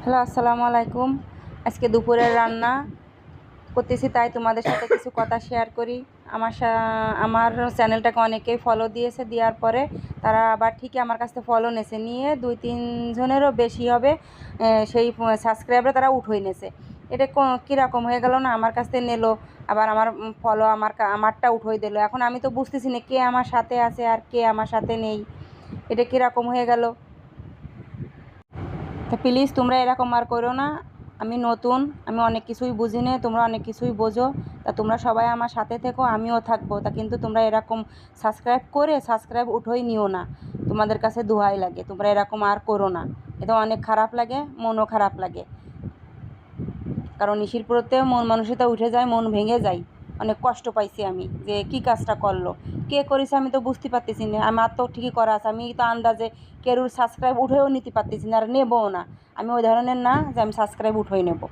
Hello, আসসালামু আলাইকুম। আজকে দুপুরের রান্না করতেছি, তাই তোমাদের সাথে কিছু কথা শেয়ার করি। আমার চ্যানেলটাকে অনেকেই ফলো দিয়েছে, দেওয়ার পরে তারা আবার ঠিকই আমার কাছ থেকে ফলো নেছে, নিয়ে 2-3 জনেরও বেশি হবে সেই সাবস্ক্রাইবার তারা উঠোই নেছে। এটা কীরকম হয়ে গেল না, আমার কাছ থেকে নিলো, আবার আমার ফলো আমারটা উঠোই দিল। এখন আমি তো বুঝতেছি না কে আমার সাথে আছে আর কে আমার সাথে নেই, এটা কীরকম হয়ে গেল। তো প্লিজ তোমরা এরকম আর করো না। আমি নতুন, আমি অনেক কিছুই বুঝি না, তোমরা অনেক কিছুই বোঝো। তা তোমরা সবাই আমার সাথে থেকো, আমিও থাকবো। তা কিন্তু তোমরা এরকম সাবস্ক্রাইব উঠোই নিও না, তোমাদের কাছে দোহাই লাগে। তোমরা এরকম আর করো না, এটা অনেক খারাপ লাগে, মনও খারাপ লাগে। কারণ নিশিরপুরতেও মন মানসিকতা উঠে যায়, মন ভেঙে যায়। অনেক কষ্ট পাইছি আমি যে কী কাজটা করলো, কে করেছে আমি তো বুঝতে পারতেছি না। আমার তো ঠিকই করা আছে, আমি তো আন্দাজে কেউর সাবস্ক্রাইব উঠেও নিতে পারতেছি না, আর নেবও না। আমি ওই ধরনের না যে আমি সাবস্ক্রাইব উঠেই নেব।